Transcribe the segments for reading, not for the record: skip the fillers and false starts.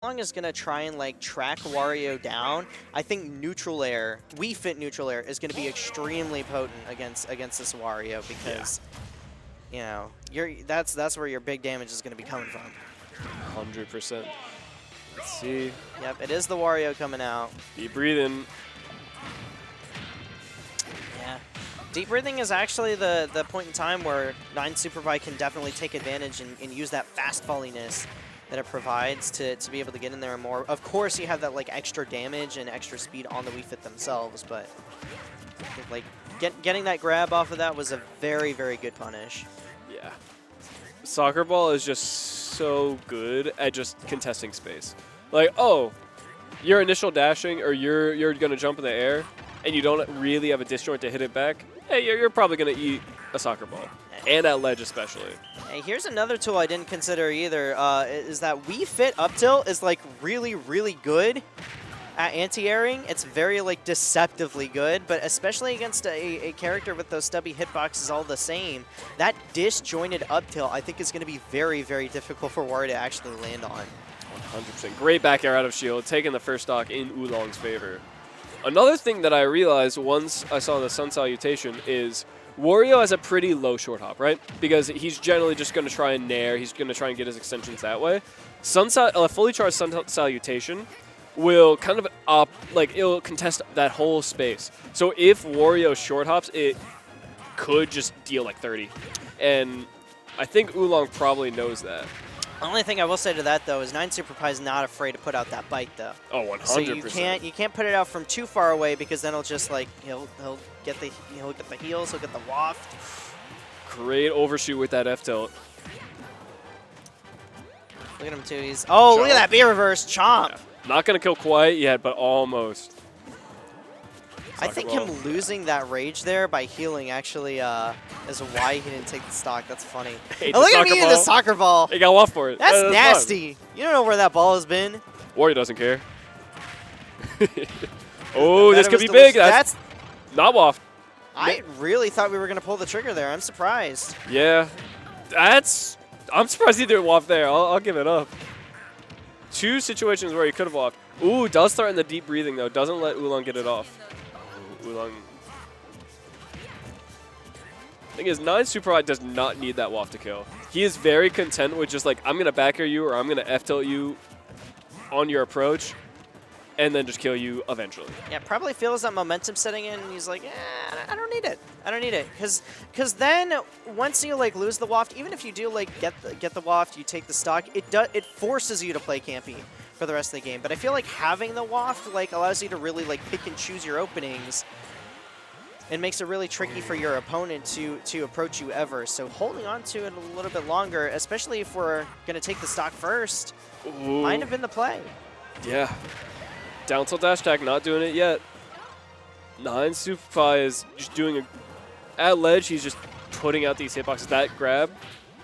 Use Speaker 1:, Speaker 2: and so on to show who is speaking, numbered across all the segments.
Speaker 1: Oolong is gonna try and like track Wario down, I think neutral air, Wii Fit neutral air is gonna be extremely potent against this Wario because you know that's where your big damage is gonna be coming from.
Speaker 2: 100%. Let's see.
Speaker 1: Yep, it is the Wario coming out.
Speaker 2: Deep breathing.
Speaker 1: Yeah. Deep breathing is actually the point in time where 9superpie can definitely take advantage and use that fast falliness that it provides to be able to get in there more. Of course, you have that like extra damage and extra speed on the Wii Fit themselves, but like getting that grab off of that was a very, very good punish.
Speaker 2: Yeah. Soccer ball is just so good at just contesting space. Like, oh, you're initial dashing or you're going to jump in the air and you don't really have a disjoint to hit it back. Hey, you're probably going to eat a soccer ball. And at ledge especially.
Speaker 1: Hey, here's another tool I didn't consider either, is that Wii Fit up tilt is like really, really good at anti-airing. It's very like deceptively good, but especially against a character with those stubby hitboxes all the same, that disjointed up tilt I think is going to be very, very difficult for Wario to actually land on.
Speaker 2: 100%. Great back air out of shield, taking the first stock in Oolong's favor. Another thing that I realized once I saw the Sun Salutation is Wario has a pretty low short hop, right? Because he's generally just going to try and nair. He's going to try and get his extensions that way. Fully charged Sun Salutation will kind of it'll contest that whole space. So if Wario short hops, it could just deal like 30. And I think Oolong probably knows that.
Speaker 1: The only thing I will say to that though is 9superpie is not afraid to put out that bite though.
Speaker 2: Oh, 100%.
Speaker 1: So you can't put it out from too far away because then he'll just like he'll get the heals, he'll get the waft.
Speaker 2: Great overshoot with that F tilt.
Speaker 1: Look at him too. He's look at that B reverse chomp.
Speaker 2: Yeah. Not gonna kill quite yet, but almost.
Speaker 1: I think him losing that rage there by healing actually is why he didn't take the stock. That's funny. Oh, look at me in the soccer ball.
Speaker 2: He got off for it.
Speaker 1: That's nasty. Fun. You don't know where that ball has been.
Speaker 2: Wario doesn't care. Oh, this could be big. That's not waft.
Speaker 1: I really thought we were going to pull the trigger there. I'm surprised.
Speaker 2: Yeah. I'm surprised he didn't waft there. I'll give it up. Two situations where he could have wafted. Ooh, does threaten the deep breathing, though. Doesn't let Oolong get it off. Oolong. Thing is, 9superpie does not need that waft to kill. He is very content with just like, I'm going to back air you or I'm going to F-tilt you on your approach and then just kill you eventually.
Speaker 1: Yeah, probably feels that momentum setting in and he's like, I don't need it. I don't need it. Because then once you like lose the waft, even if you do like get the waft, you take the stock, it forces you to play campy for the rest of the game. But I feel like having the waft like allows you to really like pick and choose your openings and makes it really tricky for your opponent to approach you ever. So holding on to it a little bit longer, especially if we're going to take the stock first, might have been the play.
Speaker 2: Yeah. Down tilt dash attack, not doing it yet. 9superpie is just doing at ledge, he's just putting out these hitboxes. That grab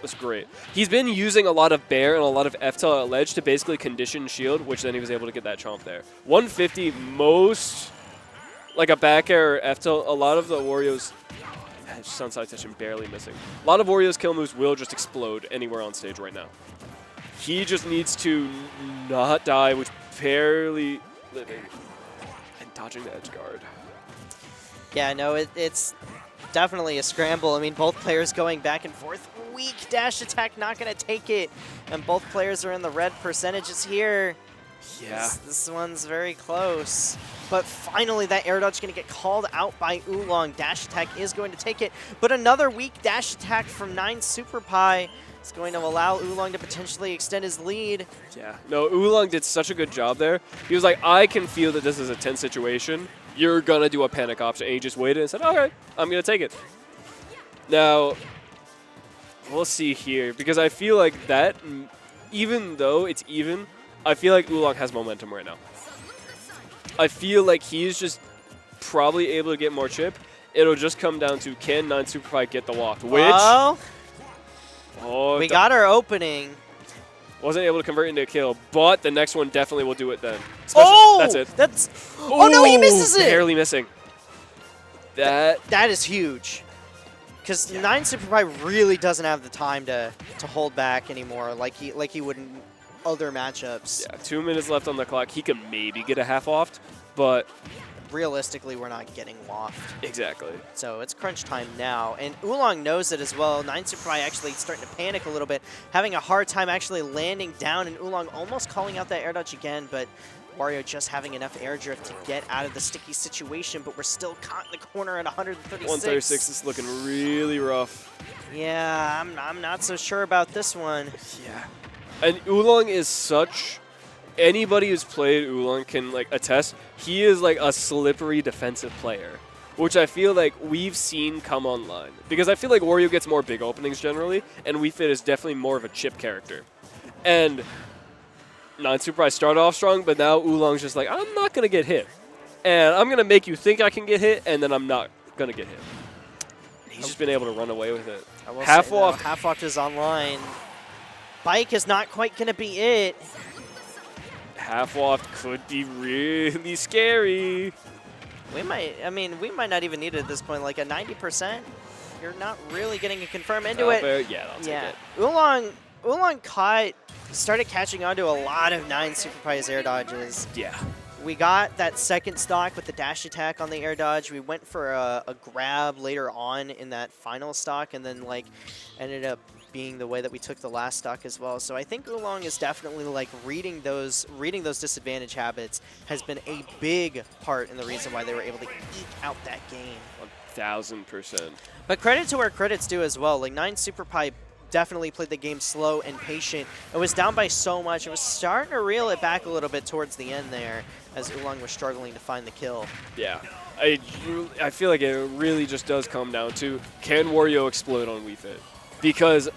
Speaker 2: was great. He's been using a lot of bear and a lot of F-tilt at ledge to basically condition shield, which then he was able to get that chomp there. 150, most like a back air or F-tilt. A lot of the Wario's Sun Salutation barely missing. A lot of Wario's kill moves will just explode anywhere on stage right now. He just needs to not die, which barely living and dodging the edge guard.
Speaker 1: Yeah, no, it's definitely a scramble. I mean, both players going back and forth. Weak dash attack, not going to take it. And both players are in the red percentages here.
Speaker 2: Yeah.
Speaker 1: This one's very close. But finally, that air dodge is going to get called out by Oolong. Dash attack is going to take it. But another weak dash attack from 9superpie. It's going to allow Oolong to potentially extend his lead.
Speaker 2: Yeah, no, Oolong did such a good job there. He was like, I can feel that this is a tense situation. You're going to do a panic option. And he just waited and said, all right, I'm going to take it. Now, we'll see here. Because I feel like that, even though it's even, I feel like Oolong has momentum right now. I feel like he's just probably able to get more chip. It'll just come down to, can 9superpie get the waft? Which...
Speaker 1: Oh, we got our opening.
Speaker 2: Wasn't able to convert into a kill, but the next one definitely will do it then. That's it.
Speaker 1: Oh no, he misses it.
Speaker 2: Barely missing. That
Speaker 1: is huge. Because 9superpie really doesn't have the time to hold back anymore like he would other matchups.
Speaker 2: Yeah, 2 minutes left on the clock. He could maybe get a half offed, but
Speaker 1: Realistically, we're not getting waft.
Speaker 2: exactly.
Speaker 1: So it's crunch time now. And Oolong knows it as well. 9superpie actually starting to panic a little bit, having a hard time actually landing down, and Oolong almost calling out that air dodge again, but Wario just having enough air drift to get out of the sticky situation, but we're still caught in the corner at 136.
Speaker 2: 136 is looking really rough.
Speaker 1: Yeah, I'm not so sure about this one.
Speaker 2: Yeah. And Oolong is such... Anybody who's played Oolong can like attest, he is like a slippery defensive player, which I feel like we've seen come online. Because I feel like Wario gets more big openings generally, and Wii Fit is definitely more of a chip character. And 9superpie started off strong, but now Oolong's just like, I'm not going to get hit. And I'm going to make you think I can get hit, and then I'm not going to get hit. He's just been able to run away with it.
Speaker 1: Half off is online. Bike is not quite going to be it.
Speaker 2: Half waft could be really scary.
Speaker 1: We might not even need it at this point. Like a 90%, you're not really getting a confirm into it.
Speaker 2: Yeah, I'll take it.
Speaker 1: Oolong started catching on to a lot of 9superpie's air dodges.
Speaker 2: Yeah.
Speaker 1: We got that second stock with the dash attack on the air dodge. We went for a grab later on in that final stock, and then like ended up being the way that we took the last stock as well. So I think Oolong is definitely like reading those disadvantage habits has been a big part in the reason why they were able to eke out that game.
Speaker 2: 1000%.
Speaker 1: But credit to where credit's due as well. Like 9superpie definitely played the game slow and patient. It was down by so much. It was starting to reel it back a little bit towards the end there as Oolong was struggling to find the kill.
Speaker 2: Yeah. I feel like it really just does come down to, can Wario explode on Wii Fit? Because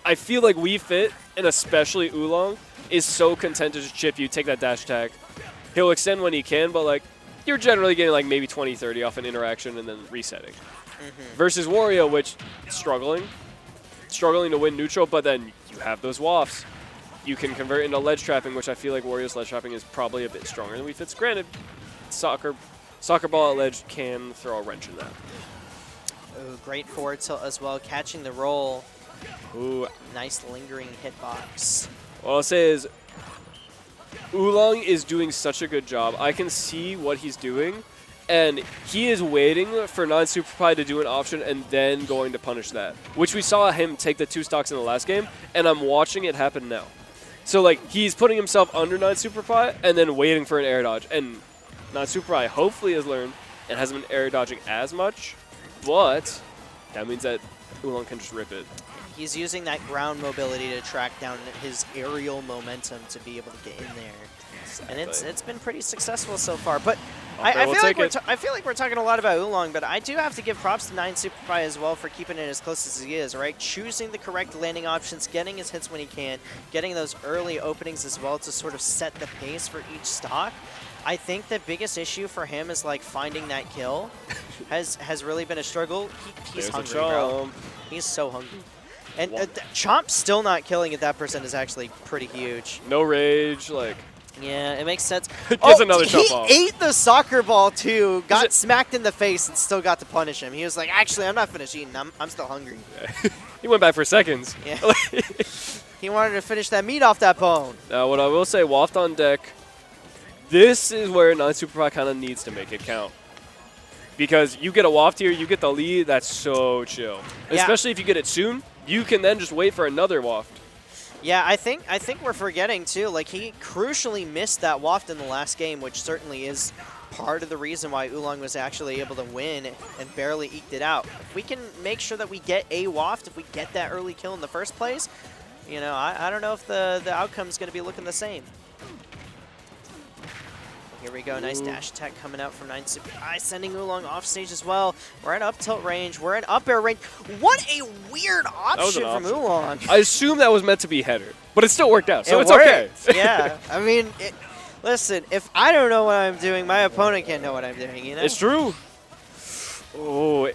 Speaker 2: I feel like Wii Fit, and especially Oolong, is so content to just chip you, take that dash attack. He'll extend when he can, but like you're generally getting like maybe 20, 30 off an interaction and then resetting. Versus Wario, which struggling to win neutral, but then you have those wafts. You can convert into ledge trapping, which I feel like Wario's ledge trapping is probably a bit stronger than Wii Fit's. Granted, soccer ball at ledge can throw a wrench in that.
Speaker 1: Ooh, great forward tilt as well, catching the roll.
Speaker 2: Ooh.
Speaker 1: Nice lingering hitbox.
Speaker 2: What I'll say is Oolong is doing such a good job. I can see what he's doing, and he is waiting for 9superpie to do an option and then going to punish that, which we saw him take the 2 stocks in the last game, and I'm watching it happen now. So like he's putting himself under 9superpie and then waiting for an air dodge, and 9superpie hopefully has learned and hasn't been air dodging as much, but that means that Oolong can just rip it.
Speaker 1: He's using that ground mobility to track down his aerial momentum to be able to get in there.
Speaker 2: Exactly.
Speaker 1: And it's been pretty successful so far. But
Speaker 2: Okay,
Speaker 1: I feel like we're talking a lot about Oolong, but I do have to give props to 9superpie as well for keeping it as close as he is, right? Choosing the correct landing options, getting his hits when he can, getting those early openings as well to sort of set the pace for each stock. I think the biggest issue for him is like finding that kill has really been a struggle. He's hungry, bro. He's so hungry. And Chomp's still not killing at that percent is actually pretty huge.
Speaker 2: No rage, like.
Speaker 1: Yeah, it makes sense.
Speaker 2: Gets another jump off.
Speaker 1: He ate the soccer ball too, got smacked in the face, and still got to punish him. He was like, actually, I'm not finished eating. I'm still hungry.
Speaker 2: Yeah. He went back for seconds.
Speaker 1: Yeah. He wanted to finish that meat off that bone.
Speaker 2: Now, what I will say, waft on deck. This is where 9superpie kind of needs to make it count. Because you get a waft here, you get the lead, that's so chill. Yeah. Especially if you get it soon, you can then just wait for another waft.
Speaker 1: Yeah, I think we're forgetting too. Like he crucially missed that waft in the last game, which certainly is part of the reason why Oolong was actually able to win and barely eked it out. If we can make sure that we get a waft, if we get that early kill in the first place, you know, I don't know if the outcome is going to be looking the same. Here we go, nice dash attack coming out from 9superpie, sending Oolong off stage as well. We're at up tilt range, we're at up air range. What a weird option from Oolong.
Speaker 2: I assume that was meant to be header, but it still worked out, so it's
Speaker 1: worked.
Speaker 2: Okay.
Speaker 1: Yeah, I mean, listen, if I don't know what I'm doing, my opponent can't know what I'm doing, you know?
Speaker 2: It's true. Oh,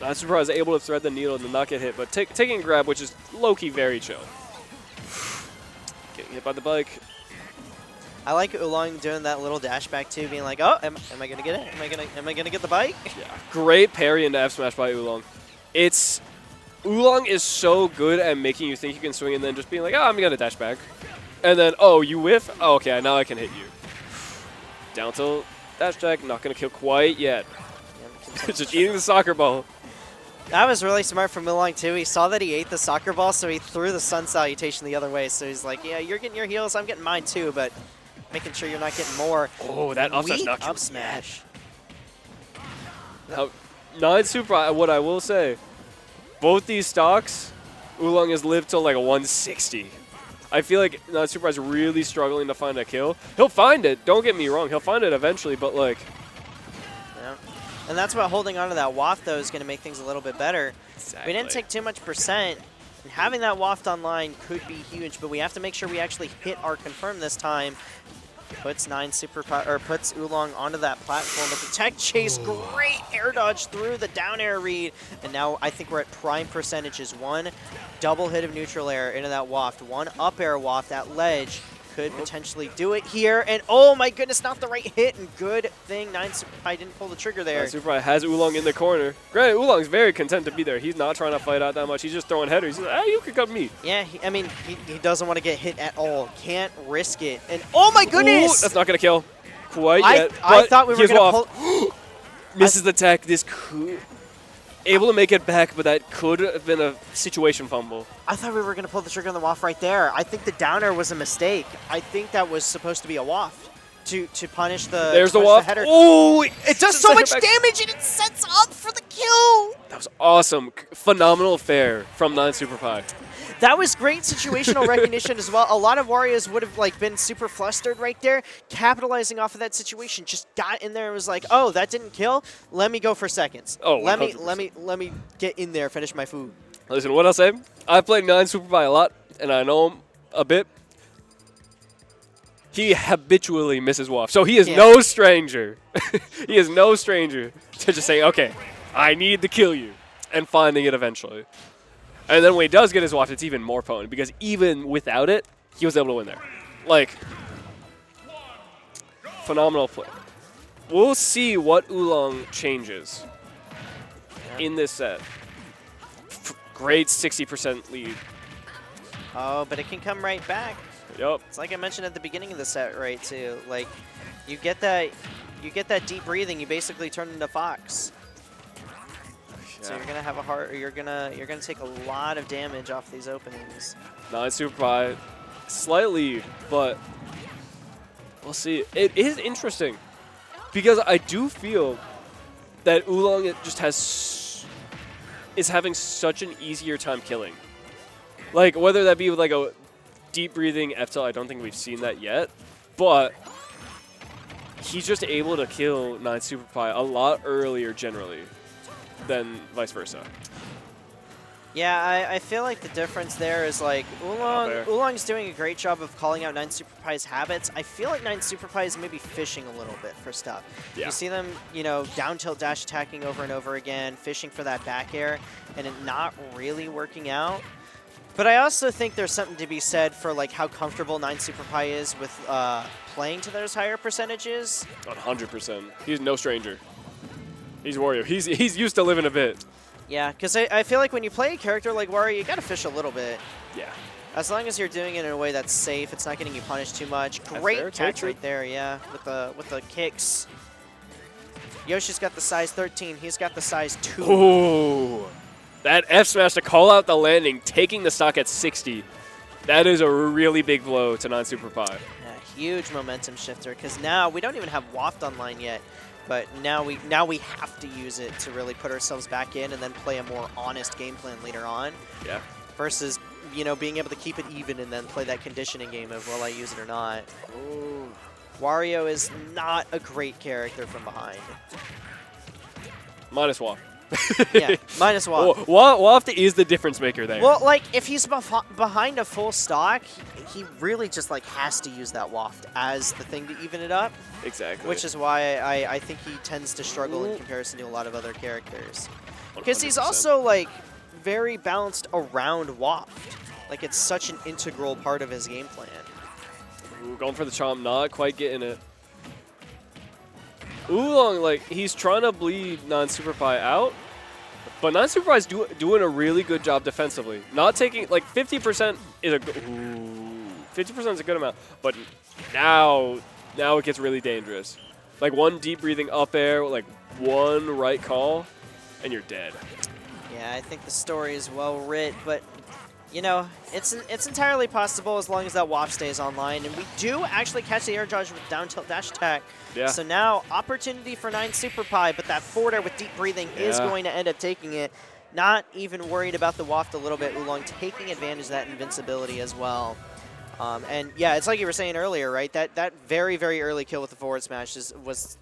Speaker 2: 9superpie was able to thread the needle and not get hit, but taking a grab, which is low-key very chill. Getting hit by the bike.
Speaker 1: I like Oolong doing that little dash back too, being like, "Oh, am I gonna get it? Am I gonna get the bike?"
Speaker 2: Yeah, great parry into F smash by Oolong. Oolong is so good at making you think you can swing and then just being like, "Oh, I'm gonna dash back." And then, oh, you whiff? Oh, okay, now I can hit you. Down tilt, dash attack, not going to kill quite yet. Just eating the soccer ball.
Speaker 1: That was really smart from Oolong, too. He saw that he ate the soccer ball, so he threw the sun salutation the other way. So he's like, yeah, you're getting your heals, I'm getting mine, too, but making sure you're not getting more.
Speaker 2: Oh, that up smash knocked you.
Speaker 1: Up smash.
Speaker 2: Now, 9superpie, what I will say, both these stocks, Oolong has lived till like a 160. I feel like 9superpie is really struggling to find a kill. He'll find it, don't get me wrong, he'll find it eventually, but like...
Speaker 1: Yeah. And that's what holding on to that waft, though, is going to make things a little bit better.
Speaker 2: Exactly.
Speaker 1: We didn't take too much percent, and having that waft online could be huge, but we have to make sure we actually hit our confirm this time. Puts puts Oolong onto that platform with the tech chase. Great air dodge through the down air read. And now I think we're at prime percentages. One double hit of neutral air into that waft. One up air waft at ledge. Could potentially do it here. And oh my goodness, not the right hit. And good thing 9superpie didn't pull the trigger there.
Speaker 2: 9superpie has Oolong in the corner. Granted, Oolong's very content to be there. He's not trying to fight out that much. He's just throwing headers. He's like, ah, you can come me.
Speaker 1: Yeah, I mean, he doesn't want to get hit at all. Can't risk it. And oh my goodness!
Speaker 2: Ooh, that's not going to kill quite yet.
Speaker 1: I thought we were going to pull...
Speaker 2: Misses the tech. This could... Able to make it back, but that could have been a situation fumble.
Speaker 1: I thought we were going to pull the trigger on the waft right there. I think the down air was a mistake. I think that was supposed to be a waft to punish the
Speaker 2: There's the waft. Oh,
Speaker 1: it does so much damage and it sets up for the kill.
Speaker 2: That was awesome. Phenomenal fair from 9superpie.
Speaker 1: That was great situational recognition as well. A lot of Warriors would have like been super flustered right there, capitalizing off of that situation. Just got in there and was like, "Oh, that didn't kill. Let me go for seconds.
Speaker 2: Oh,
Speaker 1: let me get in there, finish my food."
Speaker 2: Listen, what I'll say, I've played 9superpie a lot, and I know him a bit. He habitually misses waft, so he is no stranger. He is no stranger to just saying, "Okay, I need to kill you," and finding it eventually. And then when he does get his waft, it's even more potent because even without it, he was able to win there. Like, phenomenal play. We'll see what Oolong changes in this set. Great 60% lead.
Speaker 1: Oh, but it can come right back.
Speaker 2: Yep.
Speaker 1: It's like I mentioned at the beginning of the set, right? Too. Like, you get that deep breathing, you basically turn into Fox. So you're gonna have a hard, you're gonna take a lot of damage off these openings.
Speaker 2: 9superpie, slightly, but we'll see. It is interesting because I do feel that Oolong just is having such an easier time killing. Like whether that be with like a deep breathing F-tilt, I don't think we've seen that yet, but he's just able to kill 9superpie a lot earlier generally than vice versa.
Speaker 1: Yeah, I feel like the difference there is like Oolong's doing a great job of calling out 9superpie's habits. I feel like 9superpie is maybe fishing a little bit for stuff. Yeah. You see them, you know, down tilt dash attacking over and over again, fishing for that back air, and it not really working out. But I also think there's something to be said for like how comfortable 9superpie is with playing to those higher percentages.
Speaker 2: 100%. He's no stranger. He's Wario. He's used to living a bit.
Speaker 1: Yeah, because I feel like when you play a character like Wario, you gotta fish a little bit.
Speaker 2: Yeah.
Speaker 1: As long as you're doing it in a way that's safe, it's not getting you punished too much. Great catch right there, yeah, with the kicks. Yoshi's got the size 13. He's got the size 2.
Speaker 2: Ooh, that F smash to call out the landing, taking the stock at 60. That is a really big blow to 9superpie.
Speaker 1: Yeah, huge momentum shifter. Because now we don't even have Waft online yet. But now we have to use it to really put ourselves back in and then play a more honest game plan later on. Yeah. Versus, you know, being able to keep it even and then play that conditioning game of will I use it or not. Ooh. Wario is not a great character from behind.
Speaker 2: Minus Waft.
Speaker 1: Yeah, minus Waft.
Speaker 2: Waft is the difference maker there.
Speaker 1: Well, like, if he's behind a full stock, he really just, like, has to use that Waft as the thing to even it up.
Speaker 2: Exactly.
Speaker 1: Which is why I think he tends to struggle in comparison to a lot of other characters. Because he's also, like, very balanced around Waft. Like, it's such an integral part of his game plan.
Speaker 2: Ooh, going for the chomp, not quite getting it. Oolong, like, he's trying to bleed 9superpie out, but 9superpie's doing a really good job defensively. Not taking, like, 50% is a... Ooh. 50% is a good amount. But now it gets really dangerous. Like one deep breathing up air, like one right call, and you're dead.
Speaker 1: Yeah, I think the story is well writ, but you know, it's entirely possible as long as that waft stays online. And we do actually catch the air dodge with down tilt dash attack.
Speaker 2: Yeah.
Speaker 1: So now opportunity for 9superpie, but that forward air with deep breathing is going to end up taking it. Not even worried about the waft a little bit. Oolong taking advantage of that invincibility as well. And yeah, it's like you were saying earlier, right? That very, very early kill with the forward smash was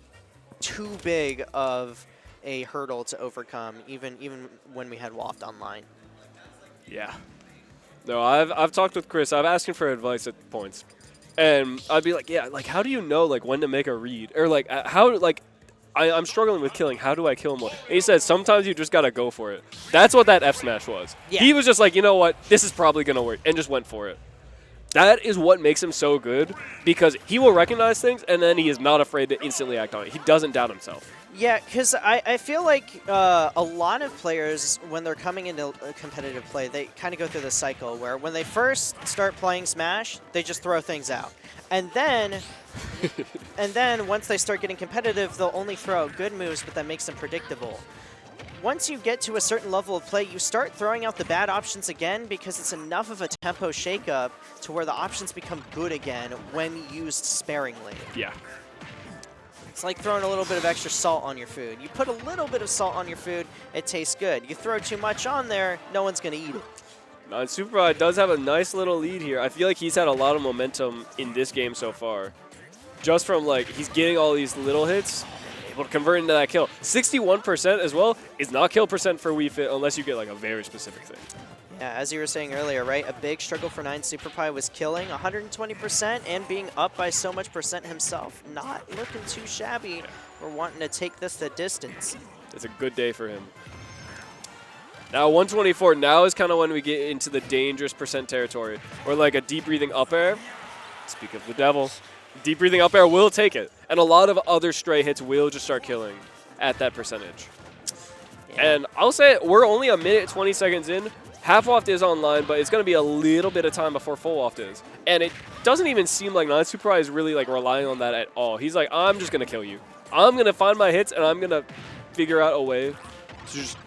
Speaker 1: too big of a hurdle to overcome, even when we had waft online.
Speaker 2: Yeah. No, I've talked with Chris. I've asked him for advice at points, and I'd be like, yeah, like how do you know like when to make a read, or like how like I'm struggling with killing. How do I kill more? And he said sometimes you just gotta go for it. That's what that F smash was.
Speaker 1: Yeah.
Speaker 2: He was just like, you know what, this is probably gonna work, and just went for it. That is what makes him so good, because he will recognize things, and then he is not afraid to instantly act on it. He doesn't doubt himself.
Speaker 1: Yeah, because I feel like a lot of players, when they're coming into competitive play, they kind of go through this cycle where when they first start playing Smash, they just throw things out. And then once they start getting competitive, they'll only throw out good moves, but that makes them predictable. Once you get to a certain level of play, you start throwing out the bad options again because it's enough of a tempo shakeup to where the options become good again when used sparingly.
Speaker 2: Yeah.
Speaker 1: It's like throwing a little bit of extra salt on your food. You put a little bit of salt on your food, it tastes good. You throw too much on there, no one's going to eat it.
Speaker 2: 9superpie does have a nice little lead here. I feel like he's had a lot of momentum in this game so far. Just from, like, he's getting all these little hits, able to convert into that kill. 61% as well is not kill percent for Wii Fit unless you get, like, a very specific thing.
Speaker 1: Yeah, as you were saying earlier, right? A big struggle for 9superpie was killing 120% and being up by so much percent himself. Not looking too shabby for wanting to take this the distance.
Speaker 2: It's a good day for him. Now 124, now is kind of when we get into the dangerous percent territory. Or like a deep breathing up air. Speak of the devil. Deep breathing up air will take it. And a lot of other stray hits will just start killing at that percentage. Yeah. And I'll say we're only a minute 20 seconds in. Half waft is online, but it's going to be a little bit of time before full waft is. And it doesn't even seem like 9superpie is really like relying on that at all. He's like, I'm just going to kill you. I'm going to find my hits, and I'm going to figure out a way to just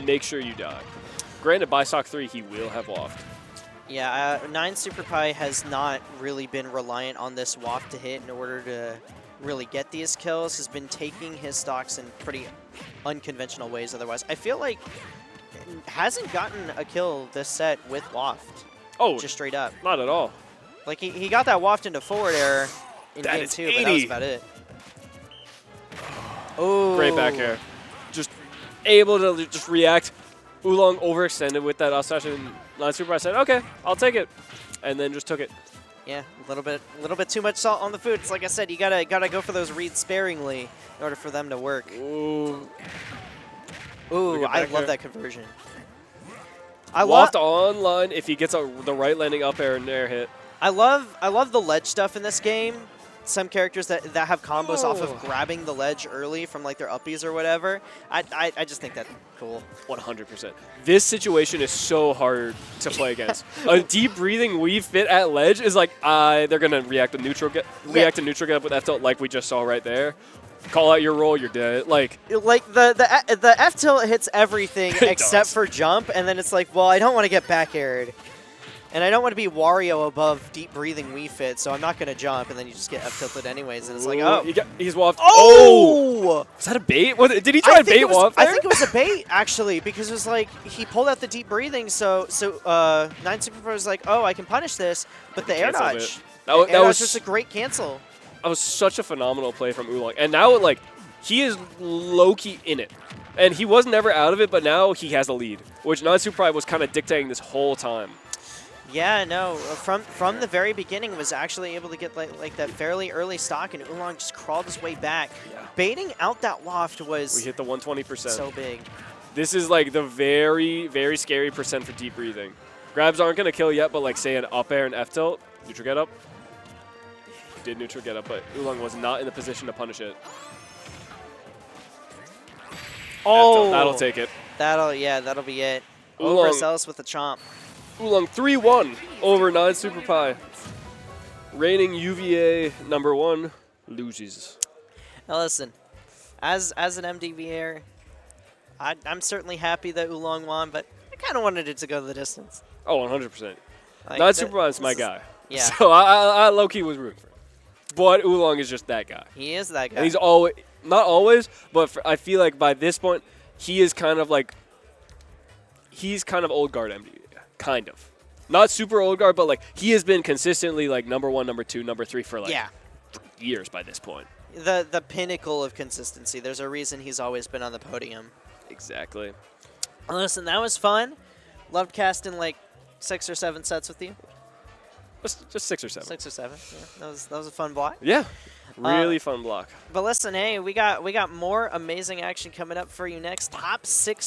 Speaker 2: make sure you die. Granted, by stock 3, he will have waft.
Speaker 1: Yeah, 9superpie has not really been reliant on this waft to hit in order to really get these kills. Has been taking his stocks in pretty unconventional ways otherwise. I feel like hasn't gotten a kill this set with waft.
Speaker 2: Oh,
Speaker 1: just straight up.
Speaker 2: Not at all.
Speaker 1: Like he got that waft into forward air in game 2, but that was about it. Oh,
Speaker 2: great back air. Just able to just react. Oolong overextended with that outside, and 9superpie said, "Okay, I'll take it," and then just took it.
Speaker 1: Yeah, a little bit too much salt on the food. It's like I said, you gotta go for those reads sparingly in order for them to work.
Speaker 2: Ooh.
Speaker 1: Ooh, I love that conversion.
Speaker 2: Waft online if he gets the right landing up air and air hit.
Speaker 1: I love the ledge stuff in this game. Some characters that have combos off of grabbing the ledge early from like their uppies or whatever. I just think that's cool.
Speaker 2: 100%. This situation is so hard to play against. A deep breathing Wii Fit at ledge is like they're gonna react to neutral get up with F tilt like we just saw right there. Call out your roll, you're dead. Like
Speaker 1: the F tilt hits everything except for jump, and then it's like, well, I don't want to get back aired. And I don't want to be Wario above deep breathing Wii Fit, so I'm not going to jump, and then you just get F tilted anyways, and it's like, oh.
Speaker 2: He's waft.
Speaker 1: Oh!
Speaker 2: Is that a bait? Did he try to bait waft there?
Speaker 1: I think it was a bait, actually, because it was like, he pulled out the deep breathing, so 9superpie was like, oh, I can punish this, but the air dodge. That was just a great cancel.
Speaker 2: That was such a phenomenal play from Oolong. And now, like, he is low-key in it. And he was never out of it, but now he has a lead, which 9superpie was kind of dictating this whole time.
Speaker 1: Yeah, no, from the very beginning was actually able to get like that fairly early stock, and Oolong just crawled his way back. Yeah. Baiting out that waft was
Speaker 2: we hit the 120%.
Speaker 1: So big.
Speaker 2: This is like the very, very scary percent for deep breathing. Grabs aren't going to kill yet, but like say an up air and F tilt, neutral get up. He did neutral get up, but Oolong was not in the position to punish it.
Speaker 1: Oh,
Speaker 2: that'll take it.
Speaker 1: That'll be it. Oolong Marcellus with the chomp.
Speaker 2: Oolong 3-1 over 9superpie. Reigning UVA #1 loses.
Speaker 1: Now listen, as an MDVer, I'm certainly happy that Oolong won, but I kind of wanted it to go the distance.
Speaker 2: Oh, 100%.
Speaker 1: Like,
Speaker 2: 9superpie is my guy.
Speaker 1: Yeah.
Speaker 2: So I low-key was rooting for him. But Oolong is just that guy.
Speaker 1: He is that guy.
Speaker 2: And he's always, not always, but I feel like by this point, he is kind of like, he's kind of old guard MD. Kind of. Not super old guard, but like he has been consistently like #1, #2, #3 for like years by this point.
Speaker 1: The pinnacle of consistency. There's a reason he's always been on the podium.
Speaker 2: Exactly.
Speaker 1: Listen, that was fun. Loved casting like 6 or 7 sets with you.
Speaker 2: Just 6 or 7.
Speaker 1: 6 or 7. Yeah, that was a fun block.
Speaker 2: Yeah. Really fun block.
Speaker 1: But listen, hey, we got more amazing action coming up for you next. Top 6